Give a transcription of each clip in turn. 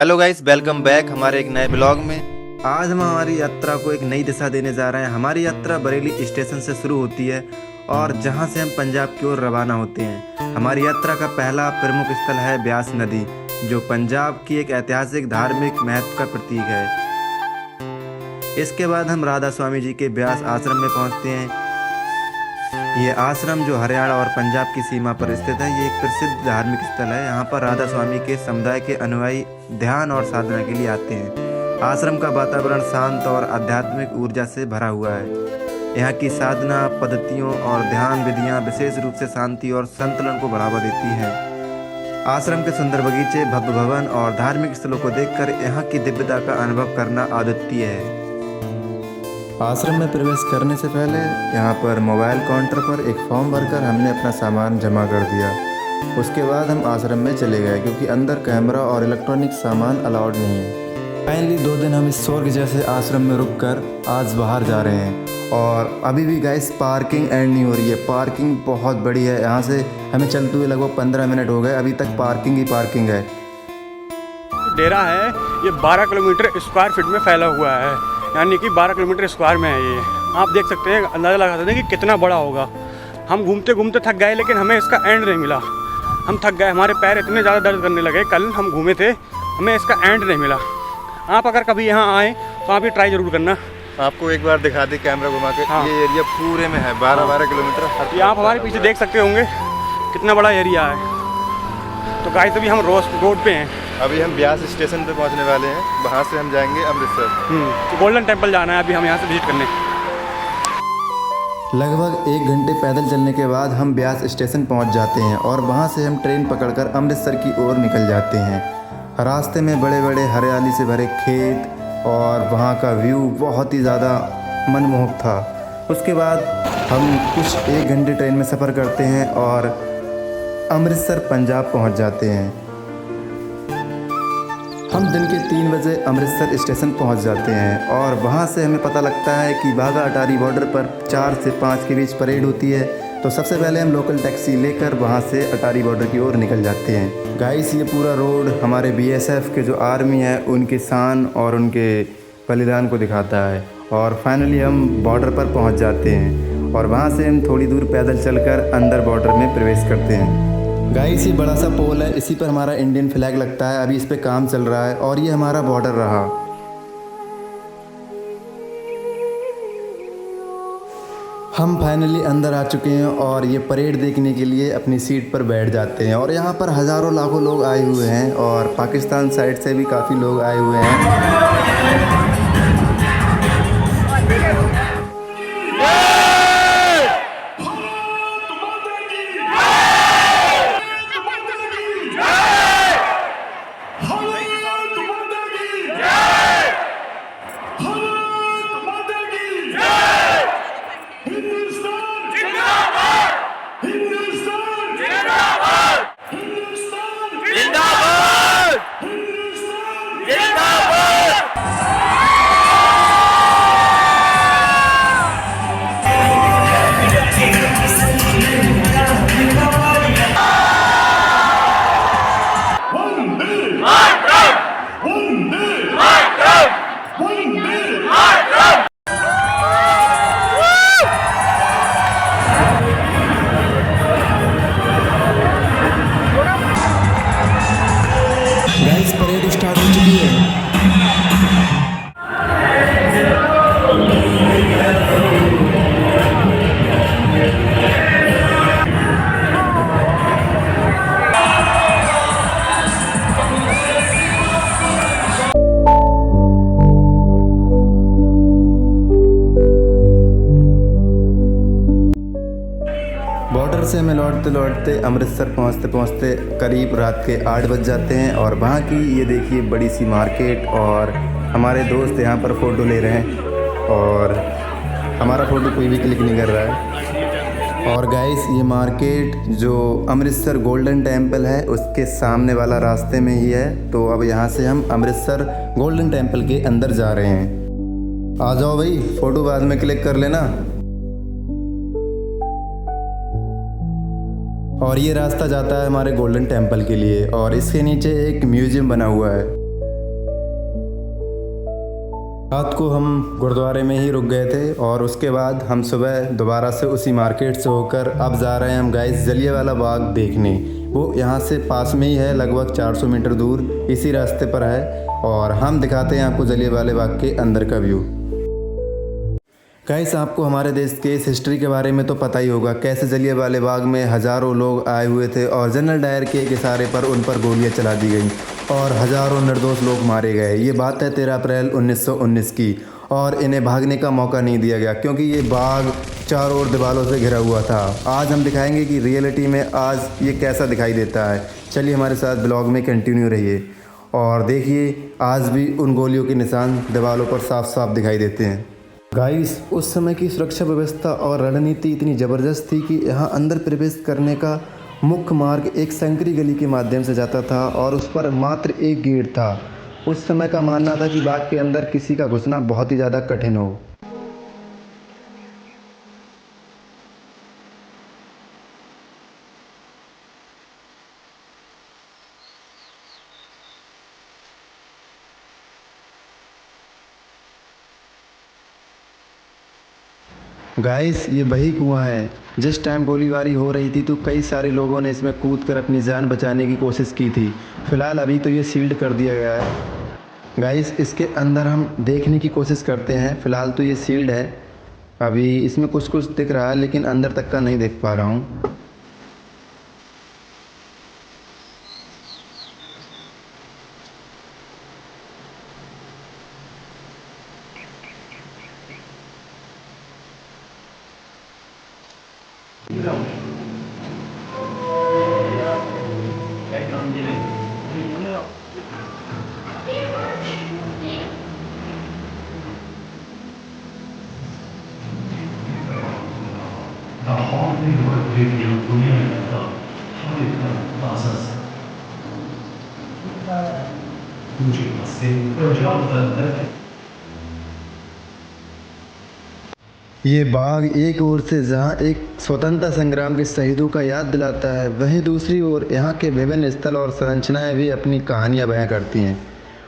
Hello guys, welcome back हमारे एक नए ब्लॉग में। आज हम हमारी यात्रा को एक नई दिशा देने जा रहे हैं। हमारी यात्रा बरेली स्टेशन से शुरू होती है और जहां से हम पंजाब की ओर रवाना होते हैं। हमारी यात्रा का पहला प्रमुख स्थल है ब्यास नदी, जो पंजाब की एक ऐतिहासिक धार्मिक महत्व का प्रतीक है। इसके बाद हम राधा स्वामी जी के ब्यास आश्रम में पहुंचते हैं। ये आश्रम जो हरियाणा और पंजाब की सीमा पर स्थित है, ये एक प्रसिद्ध धार्मिक स्थल है। यहाँ पर राधा स्वामी के समुदाय के अनुयायी ध्यान और साधना के लिए आते हैं। आश्रम का वातावरण शांत और आध्यात्मिक ऊर्जा से भरा हुआ है। यहाँ की साधना पद्धतियों और ध्यान विधियाँ विशेष रूप से शांति और संतुलन को बढ़ावा देती हैं। आश्रम के सुंदर बगीचे, भव्य भवन और धार्मिक स्थलों को देखकर यहाँ की दिव्यता का अनुभव करना अद्वितीय है। आश्रम में प्रवेश करने से पहले यहाँ पर मोबाइल काउंटर पर एक फॉर्म भरकर हमने अपना सामान जमा कर दिया। उसके बाद हम आश्रम में चले गए, क्योंकि अंदर कैमरा और इलेक्ट्रॉनिक सामान अलाउड नहीं है। फाइनली 2 दिन हम इस स्वर्ग जैसे आश्रम में रुककर आज बाहर जा रहे हैं। और अभी भी गाइस पार्किंग एंड नहीं हो रही है। पार्किंग बहुत बड़ी है। यहाँ से हमें चलते हुए लगभग 15 मिनट हो गए, अभी तक पार्किंग ही पार्किंग है। डेरा है ये 12 किलोमीटर स्क्वायर फीट में फैला हुआ है, यानी कि 12 किलोमीटर स्क्वायर में है ये। आप देख सकते हैं, अंदाज़ा लगा सकते हैं कि कितना बड़ा होगा। हम घूमते घूमते थक गए, लेकिन हमें इसका एंड नहीं मिला। हम थक गए, हमारे पैर इतने ज़्यादा दर्द करने लगे। कल हम घूमे थे, हमें इसका एंड नहीं मिला। आप अगर कभी यहाँ आएँ तो आप ये ट्राई ज़रूर करना। आपको एक बार दिखा दे कैमरा घुमा के। हाँ। ये एरिया पूरे में है 12 किलोमीटर। ये आप हमारे पीछे देख सकते होंगे कितना बड़ा एरिया है। तो गाइस अभी हम रोड पे हैं। अभी हम ब्यास स्टेशन पे पहुंचने वाले हैं। वहां से हम जाएंगे अमृतसर। तो गोल्डन टेम्पल जाना है अभी हम यहाँ से विजिट करने। लगभग 1 घंटे पैदल चलने के बाद हम ब्यास स्टेशन पहुंच जाते हैं और वहां से हम ट्रेन पकड़कर अमृतसर की ओर निकल जाते हैं। रास्ते में बड़े बड़े हरियाली से भरे खेत और वहां का व्यू बहुत ही ज़्यादा मनमोहक था। उसके बाद हम कुछ 1 घंटे ट्रेन में सफ़र करते हैं और अमृतसर पंजाब पहुंच जाते हैं। हम दिन के 3 बजे अमृतसर स्टेशन पहुंच जाते हैं और वहां से हमें पता लगता है कि बाघा अटारी बॉर्डर पर 4 से 5 के बीच परेड होती है। तो सबसे पहले हम लोकल टैक्सी लेकर वहां से अटारी बॉर्डर की ओर निकल जाते हैं। गाइस ये पूरा रोड हमारे बीएसएफ के जो आर्मी है उनके शान और उनके बलिदान को दिखाता है। और फाइनली हम बॉर्डर पर पहुँच जाते हैं और वहाँ से हम थोड़ी दूर पैदल चलकर अंदर बॉर्डर में प्रवेश करते हैं। गाइस ये बड़ा सा पोल है, इसी पर हमारा इंडियन फ्लैग लगता है। अभी इस पे काम चल रहा है और ये हमारा बॉर्डर रहा। हम फाइनली अंदर आ चुके हैं और ये परेड देखने के लिए अपनी सीट पर बैठ जाते हैं। और यहाँ पर हज़ारों लाखों लोग आए हुए हैं और पाकिस्तान साइड से भी काफ़ी लोग आए हुए हैं। परेड स्टार्ट हो चुकी है। बॉर्डर से हमें लौटते लौटते अमृतसर पहुंचते पहुंचते करीब रात के 8 बज जाते हैं। और वहाँ की ये देखिए बड़ी सी मार्केट, और हमारे दोस्त यहाँ पर फ़ोटो ले रहे हैं और हमारा फ़ोटो कोई भी क्लिक नहीं कर रहा है। और गाइस ये मार्केट जो अमृतसर गोल्डन टेम्पल है उसके सामने वाला रास्ते में ही है। तो अब यहाँ से हम अमृतसर गोल्डन टेम्पल के अंदर जा रहे हैं। आ जाओ भाई, फ़ोटो बाद में क्लिक कर लेना। और ये रास्ता जाता है हमारे गोल्डन टेम्पल के लिए और इसके नीचे एक म्यूज़ियम बना हुआ है। रात को हम गुरुद्वारे में ही रुक गए थे और उसके बाद हम सुबह दोबारा से उसी मार्केट से होकर अब जा रहे हैं हम गाइस जलियांवाला बाग देखने। वो यहाँ से पास में ही है, लगभग 400 मीटर दूर इसी रास्ते पर है और हम दिखाते हैं आपको जलियांवाला बाग के अंदर का व्यू। गाइस आपको हमारे देश के इस हिस्ट्री के बारे में तो पता ही होगा, कैसे जलियांवाला बाग में हज़ारों लोग आए हुए थे और जनरल डायर के एक इशारे पर उन पर गोलियां चला दी गई और हज़ारों निर्दोष लोग मारे गए। ये बात है 13 अप्रैल 1919 की और इन्हें भागने का मौका नहीं दिया गया क्योंकि ये बाग चारों ओर दीवारों से घिरा हुआ था। आज हम दिखाएंगे कि रियलिटी में आज ये कैसा दिखाई देता है। चलिए हमारे साथ ब्लॉग में कंटिन्यू रहिए और देखिए आज भी उन गोलियों के निशान दीवारों पर साफ साफ दिखाई देते हैं। गाइस उस समय की सुरक्षा व्यवस्था और रणनीति इतनी ज़बरदस्त थी कि यहाँ अंदर प्रवेश करने का मुख्य मार्ग एक संकरी गली के माध्यम से जाता था और उस पर मात्र एक गेट था। उस समय का मानना था कि बाग के अंदर किसी का घुसना बहुत ही ज़्यादा कठिन हो। गाइस ये वही कुआं है जिस टाइम गोलीबारी हो रही थी तो कई सारे लोगों ने इसमें कूद कर अपनी जान बचाने की कोशिश की थी। फ़िलहाल अभी तो ये सील्ड कर दिया गया है। गाइस इसके अंदर हम देखने की कोशिश करते हैं। फ़िलहाल तो ये सील्ड है, अभी इसमें कुछ कुछ दिख रहा है लेकिन अंदर तक का नहीं देख पा रहा हूँ। ये बाग एक ओर से जहाँ एक स्वतंत्रता संग्राम के शहीदों का याद दिलाता है, वहीं दूसरी ओर यहाँ के विभिन्न स्थल और संरचनाएं भी अपनी कहानियाँ बयां करती हैं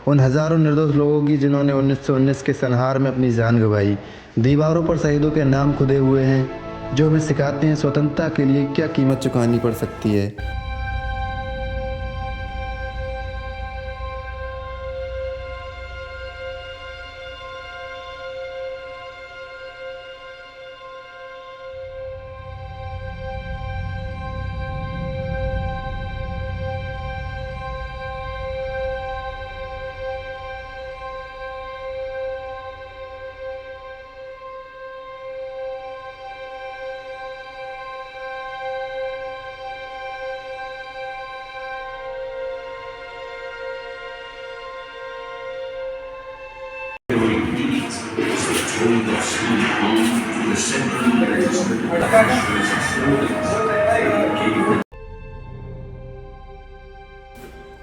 उन हज़ारों निर्दोष लोगों की जिन्होंने 1919 के संहार में अपनी जान गंवाई। दीवारों पर शहीदों के नाम खुदे हुए हैं जो हमें सिखाते हैं स्वतंत्रता के लिए क्या कीमत चुकानी पड़ सकती है।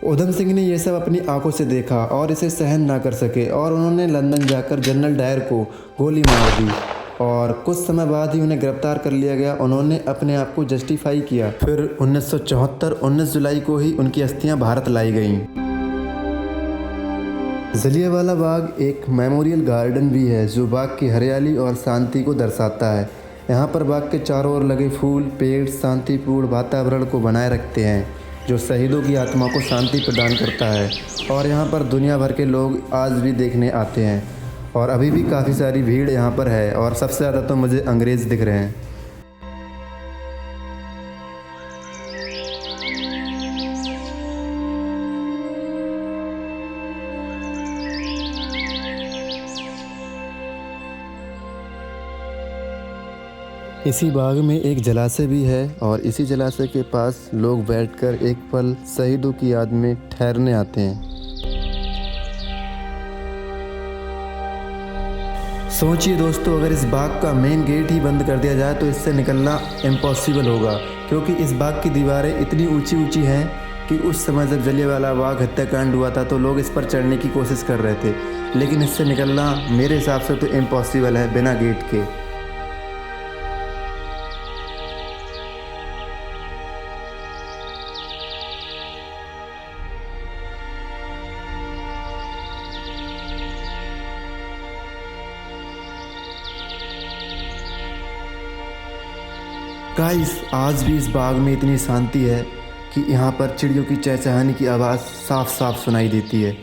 उधम सिंह ने यह सब अपनी आंखों से देखा और इसे सहन ना कर सके और उन्होंने लंदन जाकर जनरल डायर को गोली मार दी और कुछ समय बाद ही उन्हें गिरफ्तार कर लिया गया। उन्होंने अपने आप को जस्टिफाई किया। फिर 1974 19 जुलाई को ही उनकी अस्थियां भारत लाई गईं। जलियांवाला बाग एक मेमोरियल गार्डन भी है जो बाग की हरियाली और शांति को दर्शाता है। यहाँ पर बाग के चारों ओर लगे फूल पेड़ शांतिपूर्ण वातावरण को बनाए रखते हैं जो शहीदों की आत्मा को शांति प्रदान करता है और यहाँ पर दुनिया भर के लोग आज भी देखने आते हैं और अभी भी काफ़ी सारी भीड़ यहाँ पर है और सबसे ज़्यादा तो मुझे अंग्रेज़ दिख रहे हैं। इसी बाग में एक जलाशय भी है और इसी जलाशय के पास लोग बैठकर एक पल शहीदों की याद में ठहरने आते हैं। सोचिए दोस्तों, अगर इस बाग का मेन गेट ही बंद कर दिया जाए तो इससे निकलना इम्पॉसिबल होगा क्योंकि इस बाग की दीवारें इतनी ऊंची ऊंची हैं कि उस समय जब जलियांवाला बाग हत्याकांड हुआ था तो लोग इस पर चढ़ने की कोशिश कर रहे थे, लेकिन इससे निकलना मेरे हिसाब से तो इम्पॉसिबल है बिना गेट के। गाइस आज भी इस बाग में इतनी शांति है कि यहाँ पर चिड़ियों की चहचहाने की आवाज़ साफ साफ सुनाई देती है।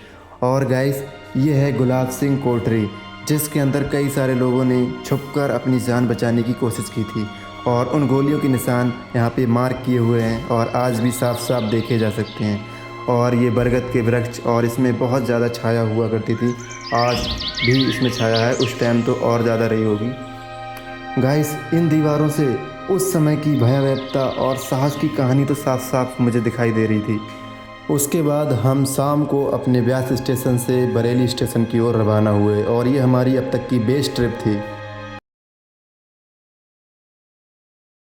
और गाइस ये है गुलाब सिंह कोठरी, जिसके अंदर कई सारे लोगों ने छुपकर अपनी जान बचाने की कोशिश की थी और उन गोलियों के निशान यहाँ पे मार्क किए हुए हैं और आज भी साफ साफ देखे जा सकते हैं। और ये बरगद के वृक्ष और इसमें बहुत ज़्यादा छाया हुआ करती थी, आज भी इसमें छाया है, उस टाइम तो और ज़्यादा रही होगी। गाइस इन दीवारों से उस समय की भयावहता और साहस की कहानी तो साफ साफ मुझे दिखाई दे रही थी। उसके बाद हम शाम को अपने ब्यास स्टेशन से बरेली स्टेशन की ओर रवाना हुए और ये हमारी अब तक की बेस्ट ट्रिप थी।